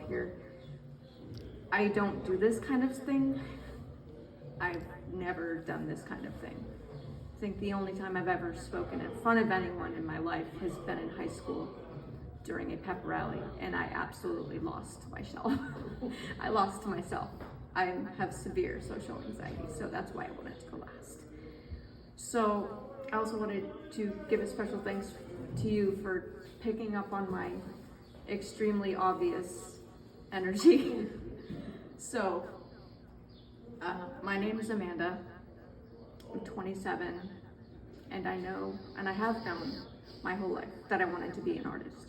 here. I don't do this kind of thing. I've never done this kind of thing. I think the only time I've ever spoken in front of anyone in my life has been in high school during a pep rally, and I absolutely lost myself. I lost myself. I have severe social anxiety, so that's why I wanted to go last. So I also wanted to give a special thanks to you for picking up on my extremely obvious energy. So, my name is Amanda. I'm 27, and I know, and I have known my whole life that I wanted to be an artist.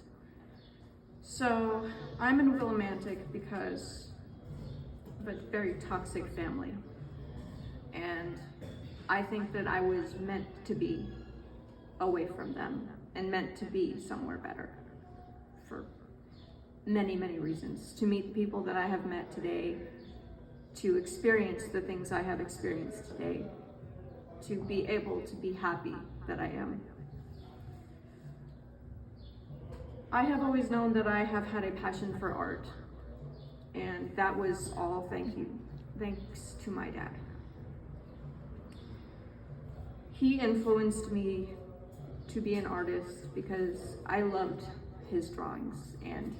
So, I'm in Willimantic because of a very toxic family, and I think that I was meant to be away from them and meant to be somewhere better for many, many reasons. To meet the people that I have met today, to experience the things I have experienced today, to be able to be happy that I am. I have always known that I have had a passion for art, and that was all thanks to my dad. He influenced me to be an artist because I loved his drawings, and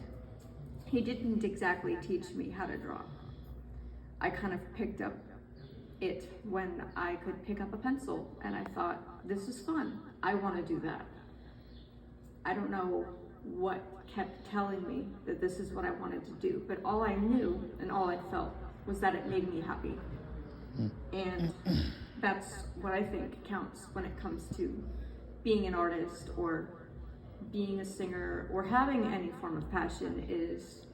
he didn't exactly teach me how to draw. I kind of picked up it when I could pick up a pencil, and I thought, this is fun. I want to do that. I don't know what kept telling me that this is what I wanted to do, but all I knew and all I felt was that it made me happy. And that's what I think counts when it comes to being an artist or being a singer or having any form of passion, is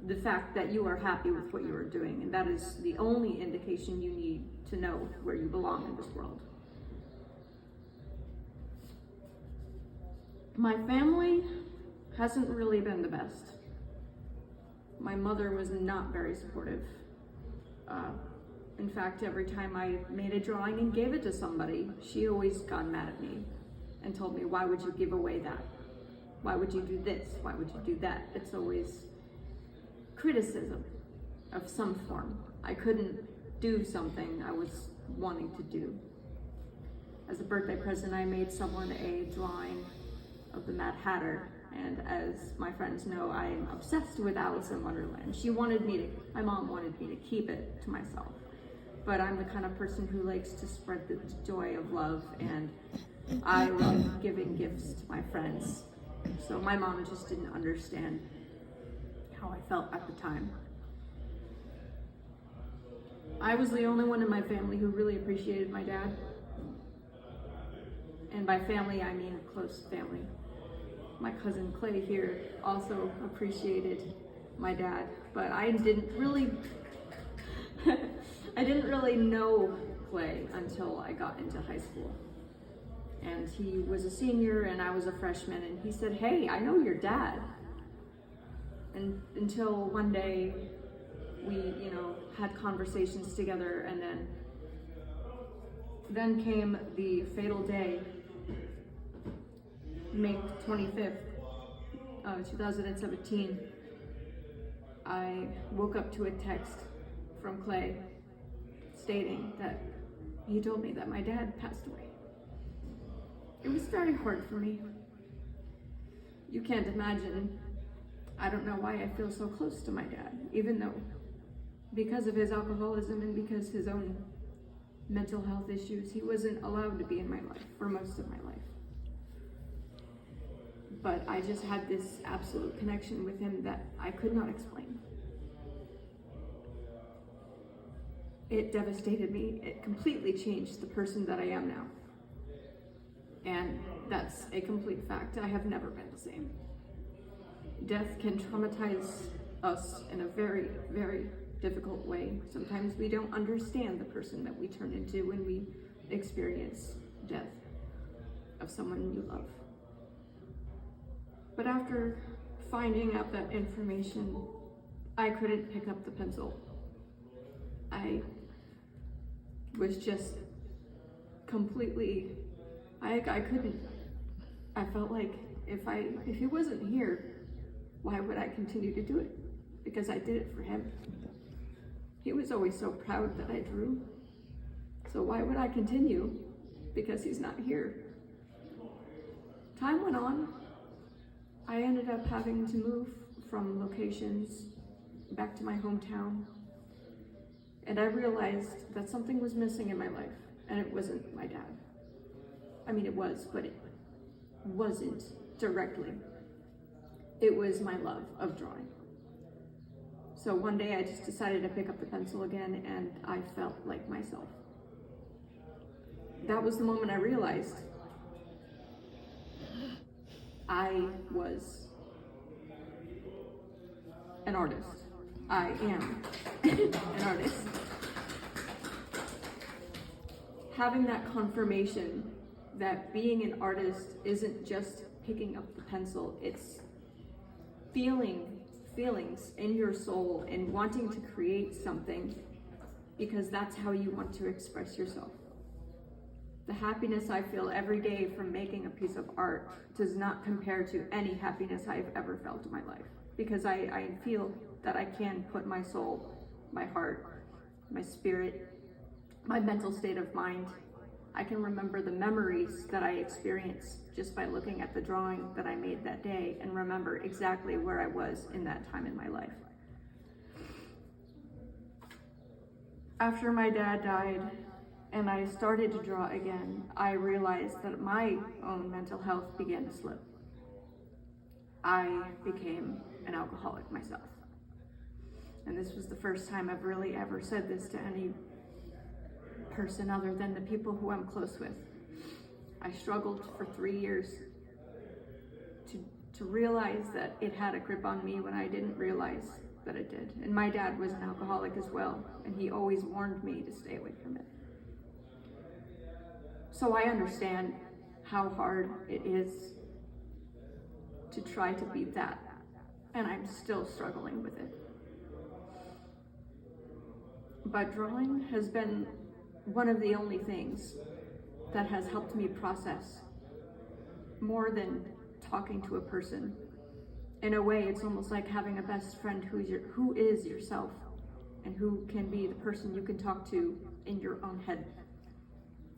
the fact that you are happy with what you are doing, and that is the only indication you need to know where you belong in this world. My family hasn't really been the best. My mother was not very supportive. In fact, every time I made a drawing and gave it to somebody, she always got mad at me and told me, why would you give away that? Why would you do this? Why would you do that? It's always criticism of some form. I couldn't do something I was wanting to do. As a birthday present, I made someone a drawing of the Mad Hatter, and as my friends know, I am obsessed with Alice in Wonderland. My mom wanted me to keep it to myself, but I'm the kind of person who likes to spread the joy of love, and I love giving gifts to my friends. So my mom just didn't understand how I felt at the time. I was the only one in my family who really appreciated my dad. And by family, I mean close family. My cousin Clay here also appreciated my dad, but I didn't really know Clay until I got into high school. And he was a senior and I was a freshman, and he said, hey, I know your dad. And until one day we, had conversations together, and then came the fatal day, May 25th, 2017. I woke up to a text from Clay stating that he told me that my dad passed away. It was very hard for me. You can't imagine. I don't know why I feel so close to my dad, even though because of his alcoholism and because his own mental health issues, he wasn't allowed to be in my life for most of my life. But I just had this absolute connection with him that I could not explain. It devastated me. It completely changed the person that I am now. And that's a complete fact. I have never been the same. Death can traumatize us in a very, very difficult way. Sometimes we don't understand the person that we turn into when we experience death of someone you love. But after finding out that information, I couldn't pick up the pencil. I was just completely, I couldn't. I felt like if he wasn't here, why would I continue to do it? because I did it for him. He was always so proud that I drew. So why would I continue? Because he's not here. Time went on. I ended up having to move from locations back to my hometown. And I realized that something was missing in my life, and it wasn't my dad. I mean, it was, but it wasn't directly. It was my love of drawing. So one day I just decided to pick up the pencil again, and I felt like myself. That was the moment I realized I was an artist. I am an artist. Having that confirmation that being an artist isn't just picking up the pencil, it's feelings in your soul and wanting to create something because that's how you want to express yourself. The happiness I feel every day from making a piece of art does not compare to any happiness I've ever felt in my life, because I feel that I can put my soul, my heart, my spirit, my mental state of mind. I can remember the memories that I experienced just by looking at the drawing that I made that day and remember exactly where I was in that time in my life. After my dad died and I started to draw again, I realized that my own mental health began to slip. I became an alcoholic myself. And this was the first time I've really ever said this to any person other than the people who I'm close with. I struggled for 3 years to realize that it had a grip on me when I didn't realize that it did. And my dad was an alcoholic as well, and he always warned me to stay away from it. So I understand how hard it is to try to beat that, and I'm still struggling with it. But drawing has been one of the only things that has helped me process more than talking to a person. In a way, it's almost like having a best friend who is yourself and who can be the person you can talk to in your own head.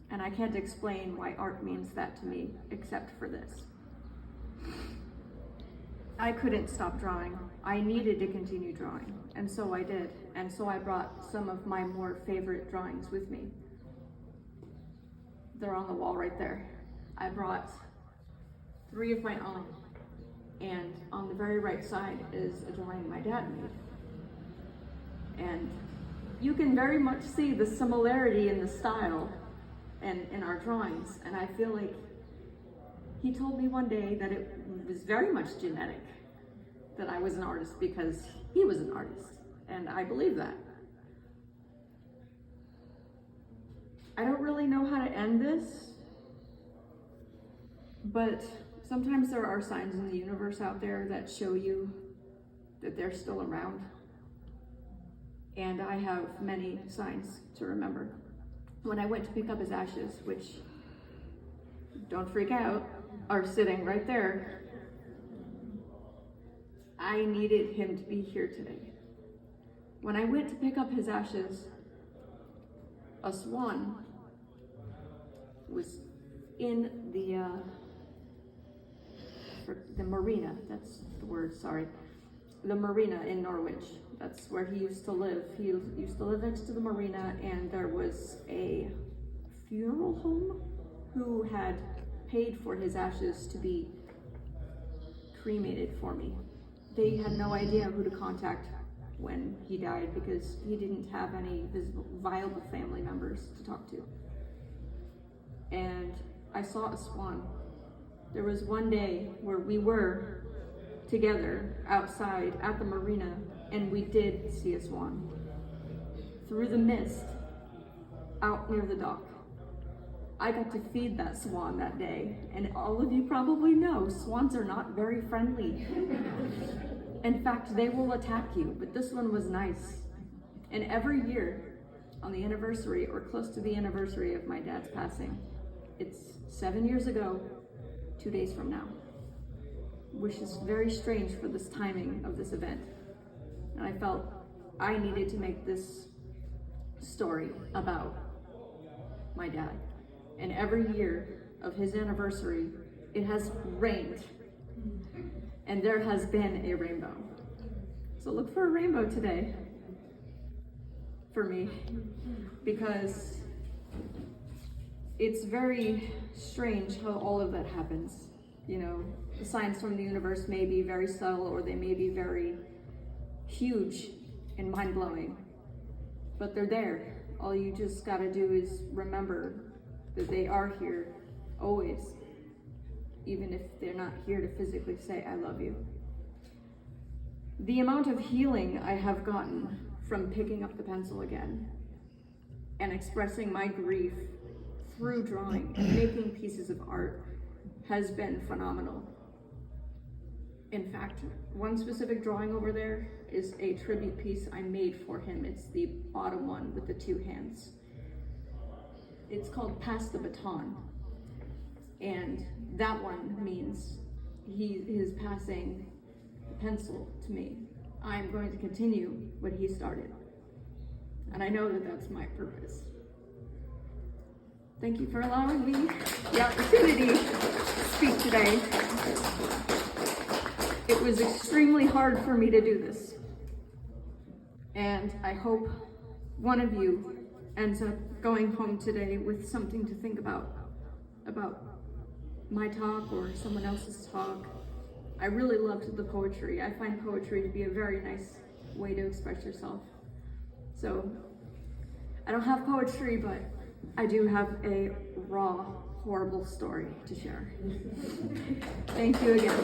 And I can't explain why art means that to me except for this. I couldn't stop drawing. I needed to continue drawing, and so I did. And so I brought some of my more favorite drawings with me. They're on the wall right there. I brought 3 of my own, and on the very right side is a drawing my dad made. And you can very much see the similarity in the style and in our drawings, and I feel like he told me one day that it was very much genetic, that I was an artist because he was an artist, and I believe that. I don't really know how to end this, but sometimes there are signs in the universe out there that show you that they're still around, and I have many signs to remember. When I went to pick up his ashes, which, don't freak out, are sitting right there, I needed him to be here today. When I went to pick up his ashes, a swan was in the marina, that's the word, sorry. The marina in Norwich, that's where he used to live. He used to live next to the marina, and there was a funeral home who had paid for his ashes to be cremated for me. They had no idea who to contact when he died because he didn't have any viable family members to talk to. And I saw a swan. There was one day where we were together outside at the marina, and we did see a swan through the mist out near the dock. I got to feed that swan that day, and all of you probably know swans are not very friendly. In fact, they will attack you, but this one was nice. And every year, on the anniversary or close to the anniversary of my dad's passing, it's 7 years ago, 2 days from now, which is very strange for this timing of this event. And I felt I needed to make this story about my dad. And every year of his anniversary, it has rained. And there has been a rainbow. So look for a rainbow today for me, because it's very strange how all of that happens. You know, the signs from the universe may be very subtle, or they may be very huge and mind-blowing, but they're there. All you just gotta do is remember that they are here always, even if they're not here to physically say, I love you. The amount of healing I have gotten from picking up the pencil again and expressing my grief through drawing and making pieces of art has been phenomenal. In fact, one specific drawing over there is a tribute piece I made for him. It's the bottom one with the two hands. It's called Pass the Baton. And that one means he is passing the pencil to me. I'm going to continue what he started. And I know that that's my purpose. Thank you for allowing me the opportunity to speak today. It was extremely hard for me to do this. And I hope one of you ends up going home today with something to think about my talk or someone else's talk. I really loved the poetry. I find poetry to be a very nice way to express yourself. So, I don't have poetry, but I do have a raw, horrible story to share. Thank you again.